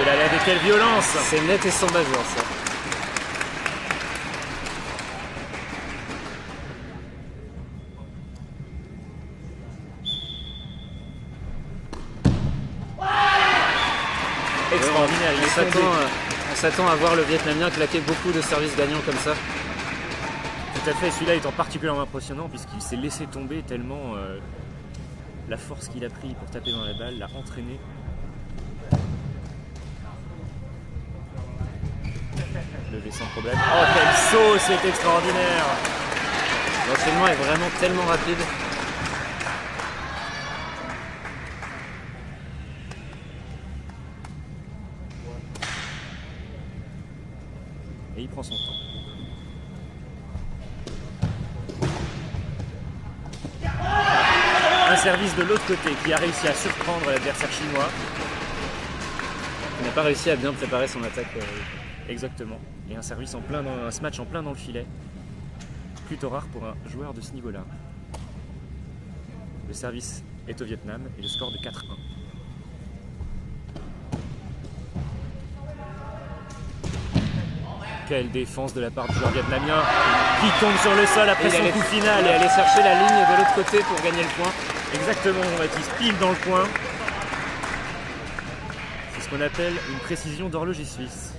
là là, de quelle violence! C'est net et sans bavure ça. Extraordinaire, il est tombé. On s'attend à voir le Vietnamien claquer beaucoup de services gagnants comme ça. Tout à fait, celui-là étant particulièrement impressionnant puisqu'il s'est laissé tomber tellement la force qu'il a pris pour taper dans la balle l'a entraîné. Levé sans problème. Oh quel saut, c'est extraordinaire! L'enchaînement est vraiment tellement rapide. Et il prend son temps. Un service de l'autre côté qui a réussi à surprendre l'adversaire chinois. Il n'a pas réussi à bien préparer son attaque. Exactement. Et un service en plein un smash en plein dans le filet. Plutôt rare pour un joueur de ce niveau-là. Le service est au Vietnam et le score de 4-1. Quelle défense de la part du joueur vietnamien qui tombe sur le sol après son coup final. Et aller chercher la ligne de l'autre côté pour gagner le point. Exactement, Jean-Baptiste, pile dans le coin. C'est ce qu'on appelle une précision d'horloger suisse.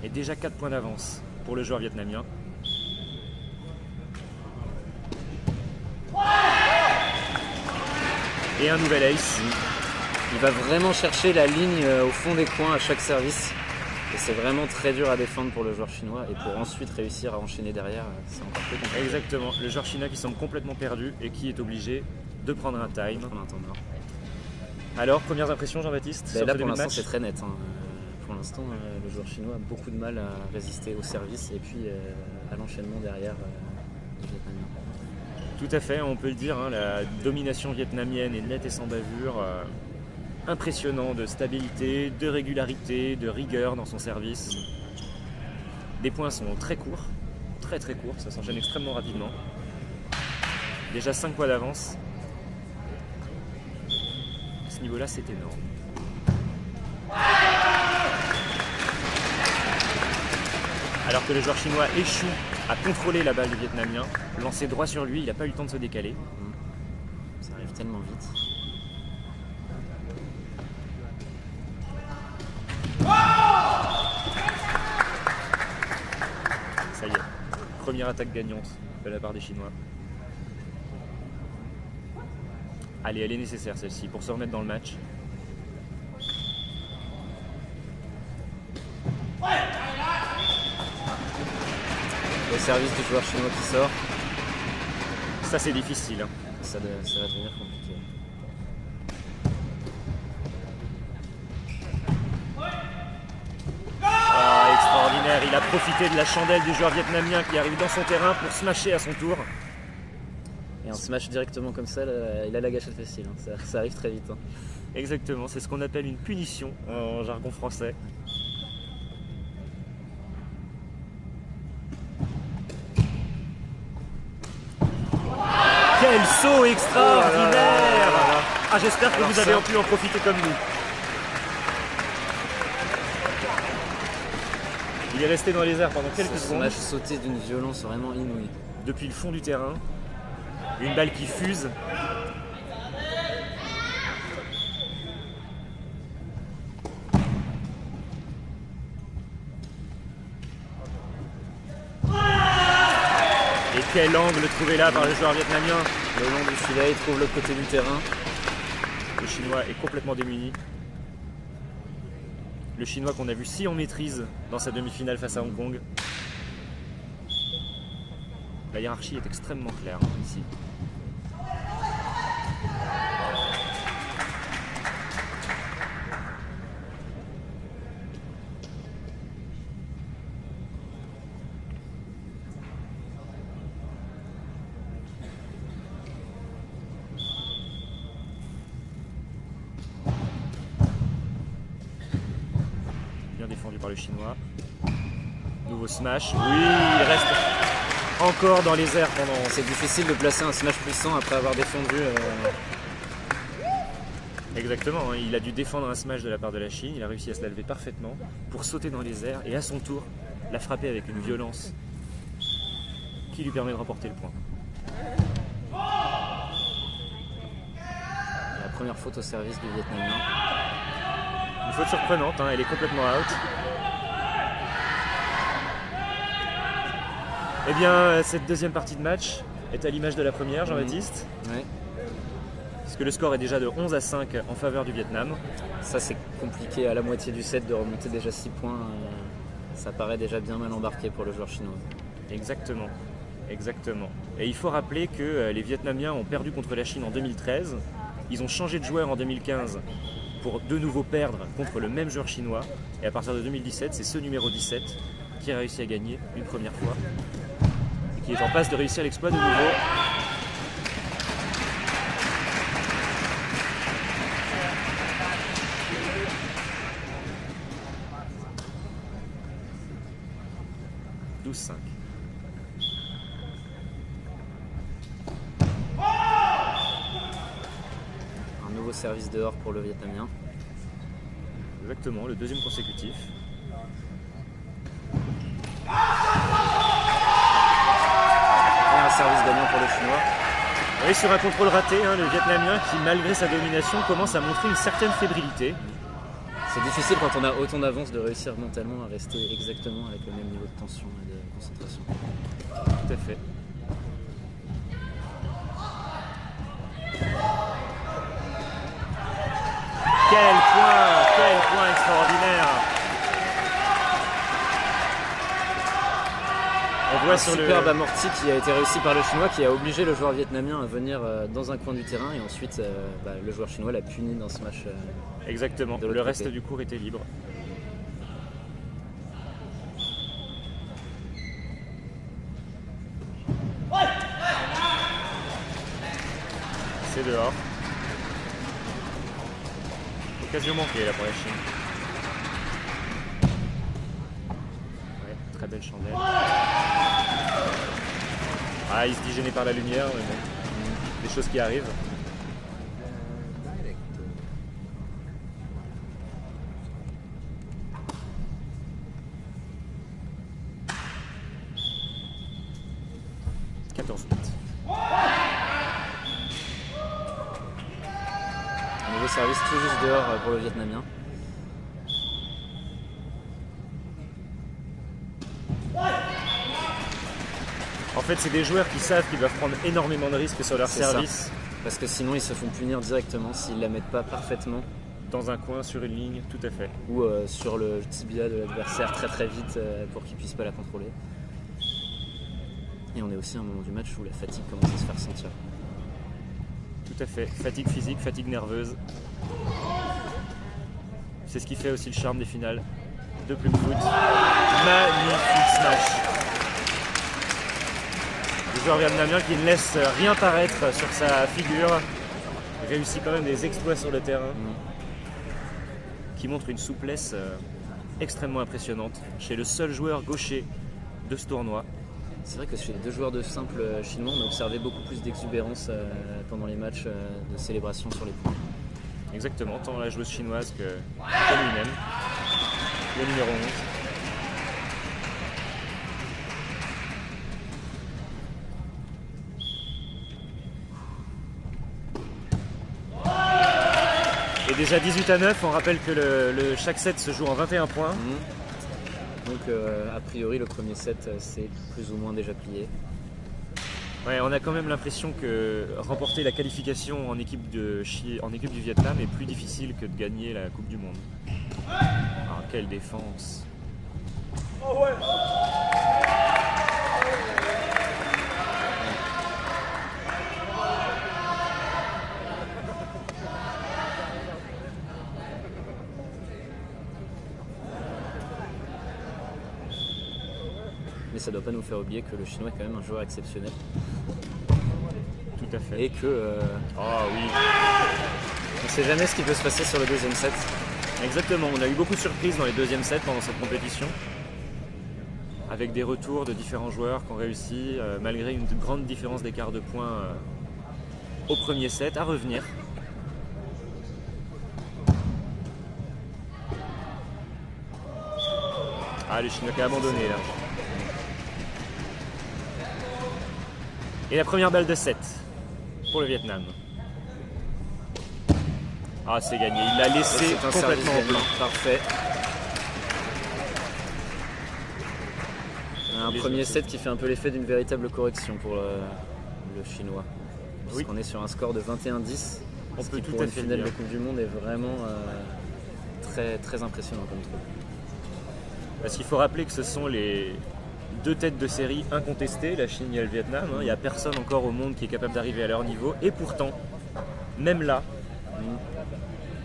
Et déjà 4 points d'avance pour le joueur vietnamien. Et un nouvel ace. Il va vraiment chercher la ligne au fond des coins à chaque service. Et c'est vraiment très dur à défendre pour le joueur chinois. Et pour ensuite réussir à enchaîner derrière, c'est encore plus compliqué. Exactement. Le joueur chinois qui semble complètement perdu et qui est obligé de prendre un time. Alors, premières impressions, Jean-Baptiste? Là, pour l'instant, c'est très net. Hein. Pour l'instant, le joueur chinois a beaucoup de mal à résister au service et puis à l'enchaînement derrière du Vietnamien. Tout à fait, on peut le dire, hein, la domination vietnamienne est nette et sans bavure. Impressionnant de stabilité, de régularité, de rigueur dans son service. Les points sont très courts, très courts, ça s'enchaîne extrêmement rapidement. Déjà 5 points d'avance. À ce niveau-là, c'est énorme. Alors que le joueur chinois échoue à contrôler la balle du Vietnamien, lancé droit sur lui, il n'a pas eu le temps de se décaler. Ça arrive tellement vite. Ça y est, première attaque gagnante de la part des Chinois. Allez, elle est nécessaire celle-ci pour se remettre dans le match. Le service du joueur chinois qui sort. Ça c'est difficile. Hein. Ça va devenir compliqué. Ah, extraordinaire, il a profité de la chandelle du joueur vietnamien qui arrive dans son terrain pour smasher à son tour. Et un smash directement comme ça, là, il a la gâchette facile. Hein. Ça arrive très vite. Hein. Exactement, c'est ce qu'on appelle une punition en jargon français. Quel saut extraordinaire! Ah, j'espère que vous avez pu en profiter comme nous. Il est resté dans les airs pendant quelques secondes. Ce smash sauté d'une violence vraiment inouïe. Depuis le fond du terrain, une balle qui fuse. Et quel angle trouvé là par le joueur vietnamien. Le long du filet, il trouve l'autre côté du terrain. Le Chinois est complètement démuni. Le Chinois qu'on a vu si en maîtrise dans sa demi-finale face à Hong Kong. La hiérarchie est extrêmement claire ici. Bien défendu par le Chinois. Nouveau smash. Oui, il reste. encore dans les airs pendant... C'est difficile de placer un smash puissant après avoir défendu. Exactement, hein. Il a dû défendre un smash de la part de la Chine, il a réussi à se la lever parfaitement pour sauter dans les airs et à son tour la frapper avec une violence qui lui permet de remporter le point. La première faute au service du Vietnamien. Une faute surprenante, hein, elle est complètement out. Eh bien, cette deuxième partie de match est à l'image de la première, Jean-Baptiste. Ouais. Puisque le score est déjà de 11-5 en faveur du Vietnam. Ça, c'est compliqué à la moitié du set de remonter déjà 6 points. Ça paraît déjà bien mal embarqué pour le joueur chinois. Exactement. Exactement. Et il faut rappeler que les Vietnamiens ont perdu contre la Chine en 2013. Ils ont changé de joueur en 2015 pour de nouveau perdre contre le même joueur chinois. Et à partir de 2017, c'est ce numéro 17 qui a réussi à gagner une première fois. Et qui est en passe de réussir l'exploit de nouveau. Un nouveau service dehors pour le Vietnamien. Exactement, le deuxième consécutif. Et un service gagnant pour le Chinois. Oui, sur un contrôle raté, hein, le Vietnamien qui, malgré sa domination, commence à montrer une certaine fébrilité. C'est difficile quand on a autant d'avance de réussir mentalement à rester exactement avec le même niveau de tension et de concentration. Tout à fait. Quel point extraordinaire! On voit sur superbe amorti qui a été réussi par le Chinois, qui a obligé le joueur vietnamien à venir dans un coin du terrain, et ensuite le joueur chinois l'a puni dans ce match. Exactement, le reste du cours était libre. C'est dehors. Occasion manquée là pour la Chine. Ouais, très belle chandelle. Ah, il se dit gêné par la lumière, mais bon, des choses qui arrivent. Un nouveau service tout juste dehors pour le Vietnamien. En fait, c'est des joueurs qui savent qu'ils doivent prendre énormément de risques sur leur service. Ça. Parce que sinon, ils se font punir directement s'ils ne la mettent pas parfaitement. Dans un coin, sur une ligne, tout à fait. Ou sur le tibia de l'adversaire très vite pour qu'il ne puisse pas la contrôler. Et on est aussi à un moment du match où la fatigue commence à se faire sentir. Tout à fait. Fatigue physique, fatigue nerveuse. C'est ce qui fait aussi le charme des finales de Plume Foot. Magnifique smash. Le joueur vietnamien qui ne laisse rien paraître sur sa figure. Il réussit quand même des exploits sur le terrain. Qui montre une souplesse extrêmement impressionnante chez le seul joueur gaucher de ce tournoi. C'est vrai que chez les deux joueurs de simple chinois, on a observé beaucoup plus d'exubérance pendant les matchs de célébration sur les points. Exactement, tant la joueuse chinoise que lui-même, le numéro 11. Et déjà 18-9, on rappelle que chaque set se joue en 21 points. Donc a priori le premier set c'est plus ou moins déjà plié. Ouais, on a quand même l'impression que remporter la qualification en équipe du Vietnam est plus difficile que de gagner la Coupe du Monde. Ah, quelle défense! Oh ouais. Mais ça ne doit pas nous faire oublier que le Chinois est quand même un joueur exceptionnel. Tout à fait. Et que... oh oui. On ne sait jamais ce qui peut se passer sur le deuxième set. Exactement, on a eu beaucoup de surprises dans les deuxièmes sets pendant cette compétition. avec des retours de différents joueurs qui ont réussi, malgré une grande différence d'écart de points au premier set, à revenir. Ah, le Chinois qui a abandonné là. Et la première balle de 7 pour le Vietnam. Ah, c'est gagné. Il l'a laissé complètement en blanc. Parfait. Un premier set qui fait un peu l'effet d'une véritable correction pour le Chinois. Oui. On est sur un score de 21-10. On peut tout pour à une fait finale dire. de Coupe du Monde est vraiment très impressionnant comme truc. Parce qu'il faut rappeler que ce sont les deux têtes de série incontestées, la Chine et le Vietnam. Il n'y a personne encore au monde qui est capable d'arriver à leur niveau. Et pourtant, même là,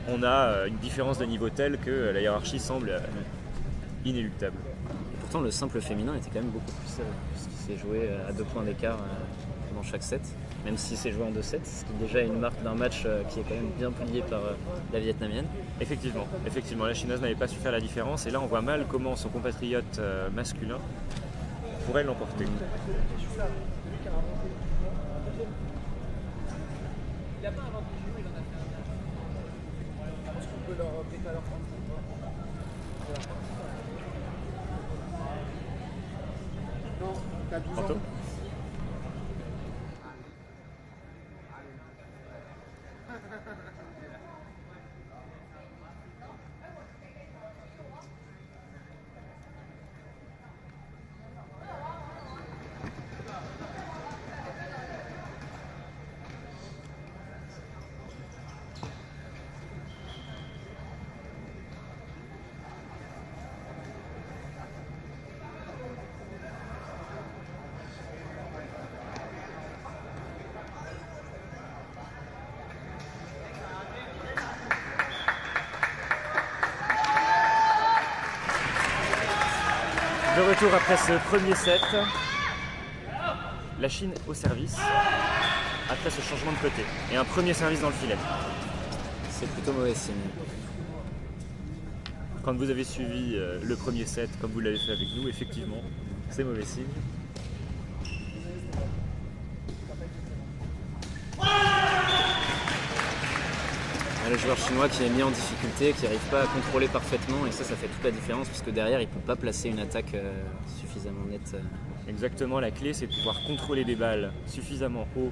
on a une différence de niveau telle que la hiérarchie semble inéluctable. Et pourtant, le simple féminin était quand même beaucoup plus serré, puisqu'il s'est joué à 2 points d'écart dans chaque set, même s'il s'est joué en 2 sets, ce qui est déjà une marque d'un match qui est quand même bien plié par la vietnamienne. Effectivement, la chinoise n'avait pas su faire la différence et là on voit mal comment son compatriote masculin pourrait l'emporter. Anto ? De retour après ce premier set, la Chine au service, après ce changement de côté. Et un premier service dans le filet. C'est plutôt mauvais signe. Quand vous avez suivi le premier set, comme vous l'avez fait avec nous, effectivement, c'est mauvais signe. Le joueur chinois qui est mis en difficulté, qui n'arrive pas à contrôler parfaitement, et ça fait toute la différence, puisque derrière il ne peut pas placer une attaque suffisamment nette. Exactement, la clé c'est de pouvoir contrôler des balles suffisamment haut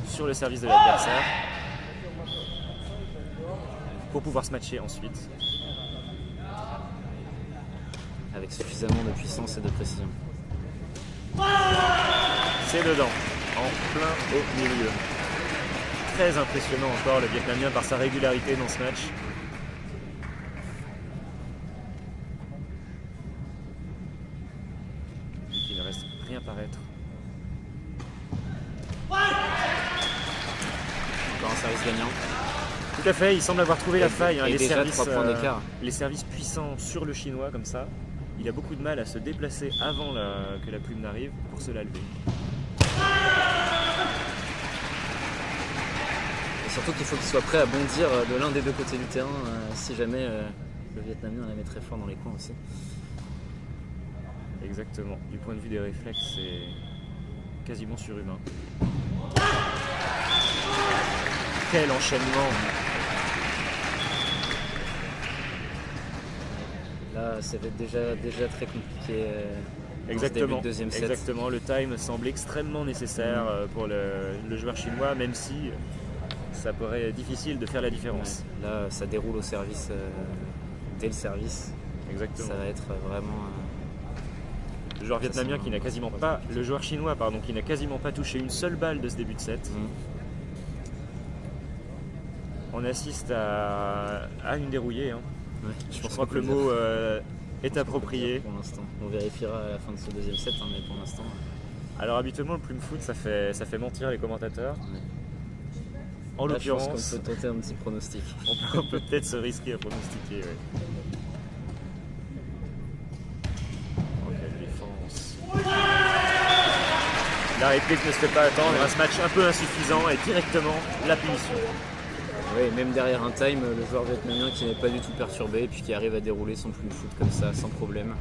sur le service de l'adversaire pour pouvoir se matcher ensuite. Avec suffisamment de puissance et de précision. C'est dedans, en plein au milieu. Très impressionnant encore le Vietnamien par sa régularité dans ce match. Il ne reste rien à paraître. Encore un service gagnant. Tout à fait, il semble avoir trouvé la faille. Et déjà 3 points d'écart. Les services puissants sur le chinois comme ça. Il a beaucoup de mal à se déplacer avant que la plume n'arrive pour se la lever. Et surtout qu'il faut qu'il soit prêt à bondir de l'un des deux côtés du terrain si jamais le Vietnamien la met très fort dans les coins aussi. Exactement. Du point de vue des réflexes, c'est quasiment surhumain. Quel enchaînement! Là, ça va être déjà très compliqué. Exactement, deuxième set. exactement. Le time semble extrêmement nécessaire pour le joueur chinois, même si ça paraît difficile de faire la différence. Ouais. Là, ça déroule au service dès le service. Exactement. Ça va être vraiment. Le joueur vietnamien qui n'a quasiment pas, le joueur chinois pardon, qui n'a quasiment pas touché une seule balle de ce début de set. On assiste à une dérouillée. Hein. Ouais, je crois que le mot est approprié. Pour l'instant, on vérifiera à la fin de ce deuxième set, hein, mais pour l'instant. Alors habituellement, le plume foot, ça fait mentir les commentateurs. Ouais. En là, l'occurrence, je pense qu'on peut tenter un petit pronostic. On peut peut-être se risquer à pronostiquer. Ouais. Oh, quelle défense! La réplique ne se fait pas attendre. Un match un peu insuffisant et directement la punition. Oui, même derrière un time, le joueur vietnamien qui n'est pas du tout perturbé et puis qui arrive à dérouler son plume foot comme ça sans problème.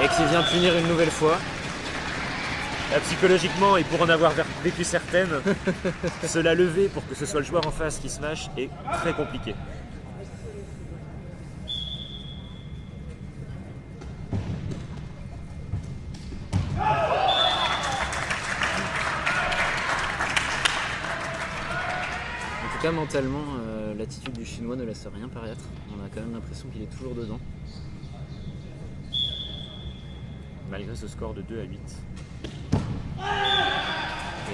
Et qui vient punir une nouvelle fois. Là, psychologiquement, et pour en avoir vécu certaines, se la lever pour que ce soit le joueur en face qui smash est très compliqué. En tout cas, mentalement, l'attitude du Chinois ne laisse rien paraître. On a quand même l'impression qu'il est toujours dedans. Malgré ce score de 2 à 8.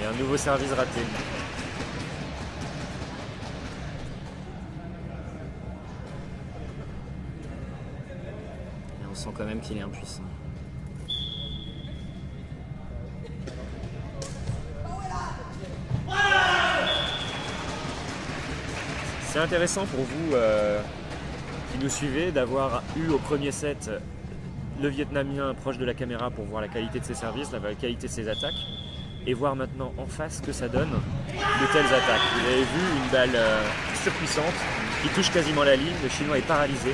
Et un nouveau service raté. Et on sent quand même qu'il est impuissant. C'est intéressant pour vous qui nous suivez d'avoir eu au premier set le Vietnamien proche de la caméra pour voir la qualité de ses services, la qualité de ses attaques, et voir maintenant en face ce que ça donne de telles attaques. Vous avez vu une balle surpuissante qui touche quasiment la ligne, le Chinois est paralysé.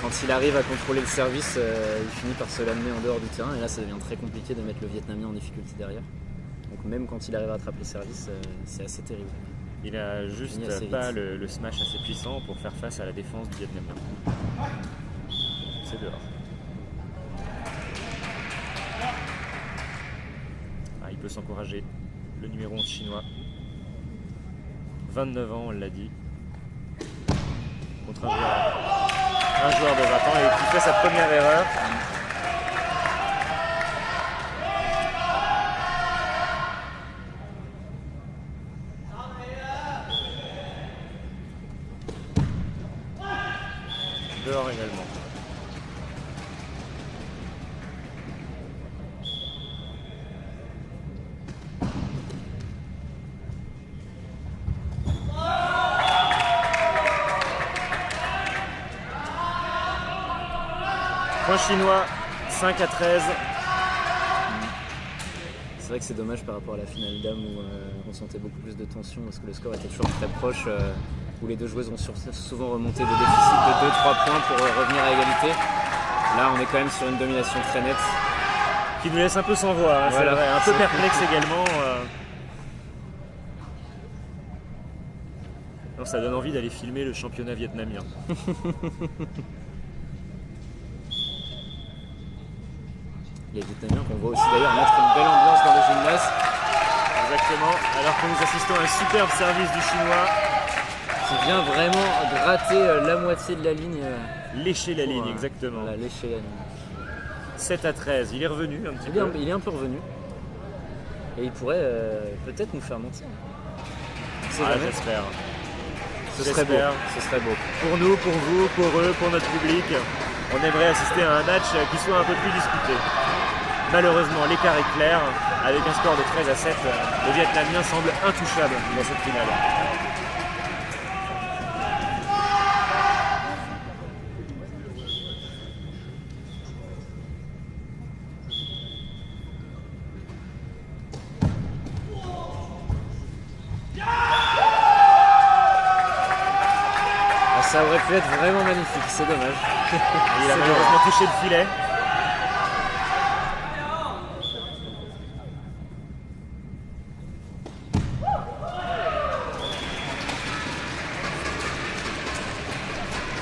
Quand il arrive à contrôler le service, il finit par se l'amener en dehors du terrain. Et là, ça devient très compliqué de mettre le Vietnamien en difficulté derrière. Donc même quand il arrive à attraper le service, c'est assez terrible. Il a juste pas le smash assez puissant pour faire face à la défense du Vietnamien. C'est dehors. Ah, il peut s'encourager. Le numéro 11 chinois. 29 ans, on l'a dit. Contre un joueur de 20 ans et qui fait sa première erreur. Dehors également. Point chinois, 5 à 13. C'est vrai que c'est dommage par rapport à la finale dames où on sentait beaucoup plus de tension parce que le score était toujours très proche, où les deux joueuses ont souvent remonté de déficit de 2-3 points pour revenir à égalité. Là, on est quand même sur une domination très nette. Qui nous laisse un peu sans voix, hein, voilà, c'est vrai. Un peu perplexe également. Non, ça donne envie d'aller filmer le championnat vietnamien. Les Vietnamiens qu'on voit aussi d'ailleurs mettre une belle ambiance dans le gymnase. Exactement, alors que nous assistons à un superbe service du Chinois. Qui vient vraiment gratter la moitié de la ligne. Lécher la ligne, exactement. Voilà, lécher la ligne. 7 à 13, il est revenu un petit peu. Il est un peu revenu. Et il pourrait peut-être nous faire mentir. J'espère. Ce serait beau. Ce serait beau. Pour nous, pour vous, pour eux, pour notre public, on aimerait assister à un match qui soit un peu plus disputé. Malheureusement, l'écart est clair. Avec un score de 13 à 7, le Vietnamien semble intouchable dans cette finale. Ça aurait pu être vraiment magnifique, c'est dommage. Il a malheureusement touché le filet.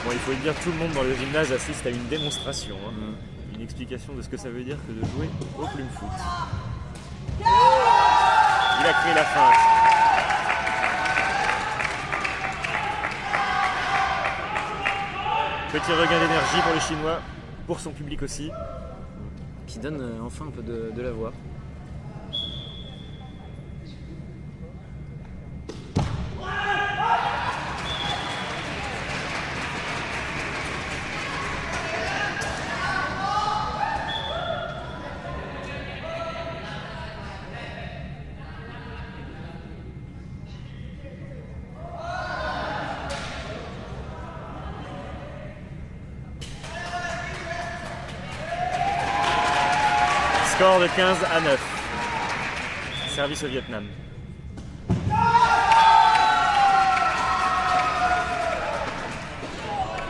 Bon, il faut le dire, tout le monde dans le gymnase assiste à une démonstration, une explication de ce que ça veut dire que de jouer au plume foot. Il a créé la feinte. Petit regain d'énergie pour les Chinois, pour son public aussi. Qui donne enfin un peu de la voix. Score de 15-9. Service au Vietnam.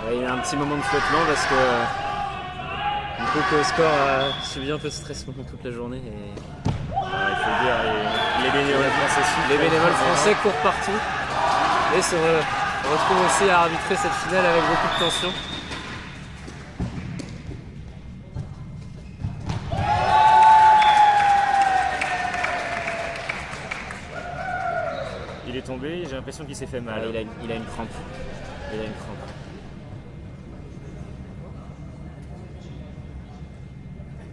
Ouais, il y a un petit moment de flottement parce que du coup que le score a subi un peu de stress pendant toute la journée. Et... il faut le dire, les bénévoles français suivent. Les bénévoles français courent partout et se retrouvent aussi à arbitrer cette finale avec beaucoup de tension. Il est tombé, j'ai l'impression qu'il s'est fait mal. Il a une crampe. Il a une crampe.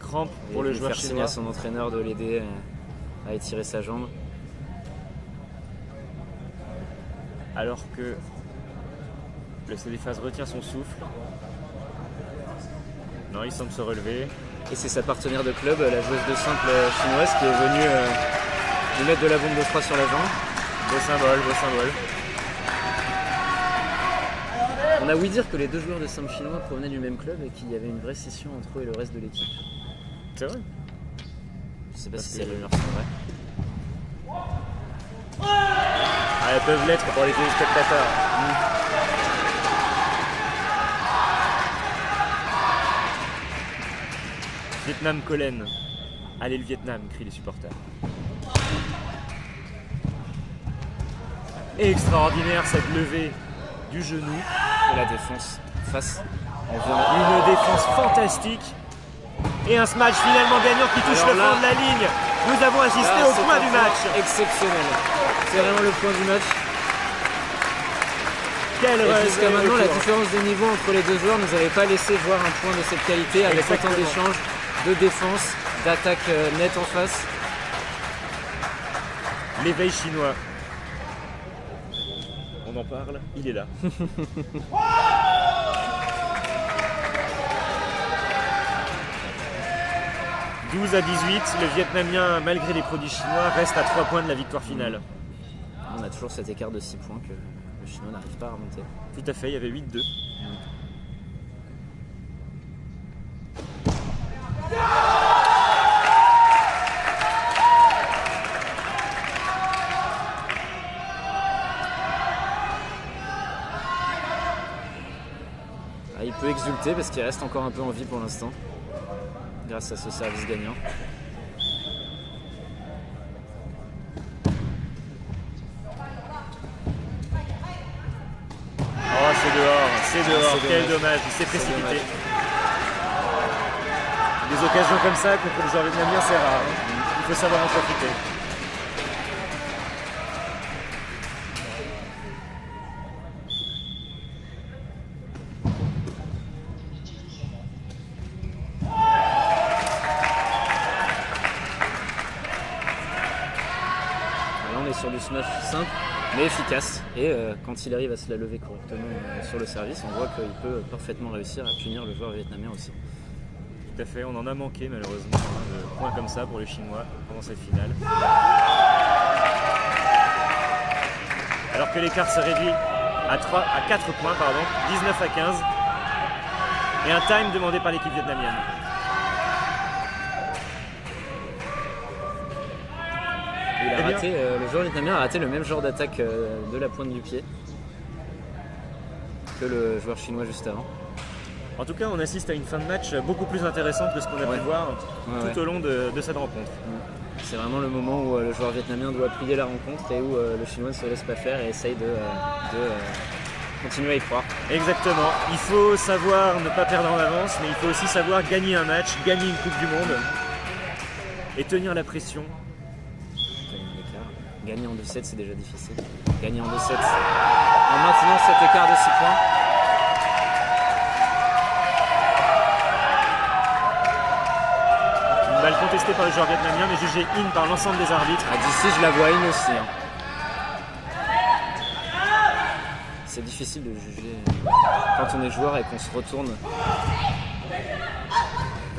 Crampe pour le joueur chinois. chinois. À son entraîneur de l'aider à étirer sa jambe. Alors que le CDFAS retient son souffle. Non, il semble se relever. Et c'est sa partenaire de club, la joueuse de simple chinoise, qui est venue lui mettre de la bombe de froid sur la jambe. Beau symbole, beau symbole. On a ouï dire que les deux joueurs de simple chinois provenaient du même club et qu'il y avait une vraie scission entre eux et le reste de l'équipe. C'est vrai? Je sais pas si ces rumeurs sont vraies. Ah, elles peuvent l'être pour les téléspectateurs. Vietnam Collen. Allez le Vietnam, crient les supporters. Extraordinaire cette levée du genou. Et la défense face. Une défense fantastique. Et un smash finalement gagnant qui touche le fond de la ligne. Nous avons assisté au point du match. Exceptionnel. C'est vraiment le point du match. Jusqu'à maintenant, la différence des niveaux entre les deux joueurs ne nous avait pas laissé voir un point de cette qualité avec autant d'échanges, de défense, d'attaque nette en face. L'éveil chinois. On en parle, il est là. 12-18, le Vietnamien, malgré les produits chinois, reste à 3 points de la victoire finale. On a toujours cet écart de 6 points que le Chinois n'arrive pas à remonter. Tout à fait, il y avait 8-2. Il peut exulter parce qu'il reste encore un peu en vie pour l'instant, grâce à ce service gagnant. Oh, c'est dehors, quel dommage, il s'est précipité. Des occasions comme ça contre le joueur vietnamien, c'est rare, il faut savoir en profiter. Sur du smash simple mais efficace et quand il arrive à se la lever correctement sur le service, on voit qu'il peut parfaitement réussir à punir le joueur vietnamien aussi. Tout à fait, on en a manqué malheureusement de points comme ça pour les Chinois pendant cette finale. Alors que l'écart se réduit à 4 points, 19 à 15 et un time demandé par l'équipe vietnamienne. Le joueur vietnamien a raté le même genre d'attaque de la pointe du pied que le joueur chinois juste avant. En tout cas, on assiste à une fin de match beaucoup plus intéressante que ce qu'on a pu voir tout au long de cette rencontre. C'est vraiment le moment où le joueur vietnamien doit plier la rencontre et où le chinois ne se laisse pas faire et essaye de continuer à y croire. Exactement. Il faut savoir ne pas perdre en avance, mais il faut aussi savoir gagner un match, gagner une Coupe du Monde et tenir la pression. Gagner en 2-7, c'est déjà difficile. Gagner en 2-7 en maintenant cet écart de 6 points. Une balle contestée par le joueur vietnamien, mais jugée in par l'ensemble des arbitres. D'ici, je la vois in aussi. C'est difficile de juger quand on est joueur et qu'on se retourne.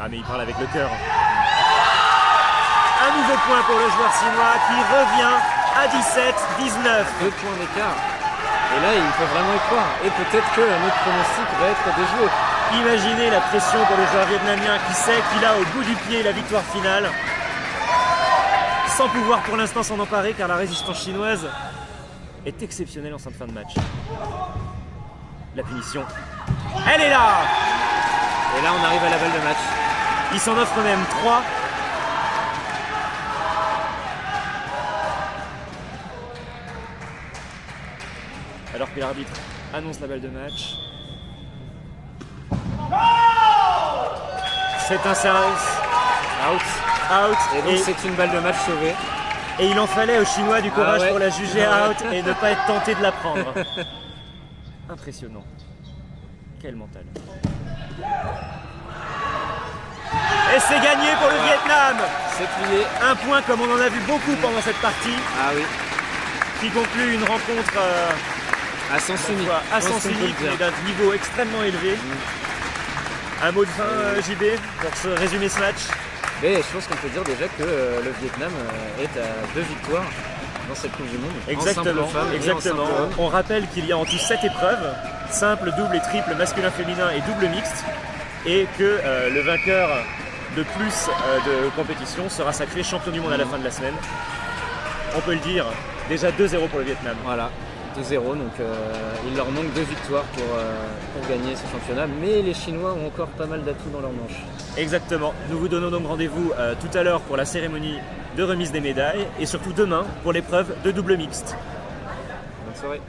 Ah, mais il parle avec le cœur. Un nouveau point pour le joueur chinois qui revient à 17-19. 2 points d'écart. Et là, il peut vraiment y croire. Et peut-être que notre pronostic va être déjoué. Imaginez la pression pour le joueur vietnamien qui sait qu'il a au bout du pied la victoire finale, sans pouvoir pour l'instant s'en emparer car la résistance chinoise est exceptionnelle en cette fin de match. La punition, elle est là! Et là, on arrive à la balle de match. Il s'en offre même 3. Alors que l'arbitre annonce la balle de match. C'est un service. Out. Et donc, c'est une balle de match sauvée. Et il en fallait aux Chinois du courage Ah ouais. pour la juger out et ne pas être tenté de la prendre. Impressionnant. Quel mental. Et c'est gagné pour le Vietnam. C'est plié. Un point comme on en a vu beaucoup pendant cette partie, Ah oui. qui conclut une rencontre À sens unique. à Je pense sens qu'on peut le unique, dire. mais d'un niveau extrêmement élevé. Un mot de fin, JB, pour se résumer ce match. Mais je pense qu'on peut dire déjà que le Vietnam est à 2 victoires dans cette Coupe du Monde. Exactement, En simple femme et en exactement. simple homme. On rappelle qu'il y a en tout 7 épreuves, simple, double et triple, masculin, féminin et double mixte, et que le vainqueur de plus de compétition sera sacré champion du monde à la fin de la semaine. On peut le dire, déjà 2-0 pour le Vietnam. Voilà, 2-0, donc il leur manque 2 victoires pour gagner ce championnat, mais les Chinois ont encore pas mal d'atouts dans leur manche. Exactement. Nous vous donnons donc rendez-vous tout à l'heure pour la cérémonie de remise des médailles et surtout demain pour l'épreuve de double mixte. Bonne soirée.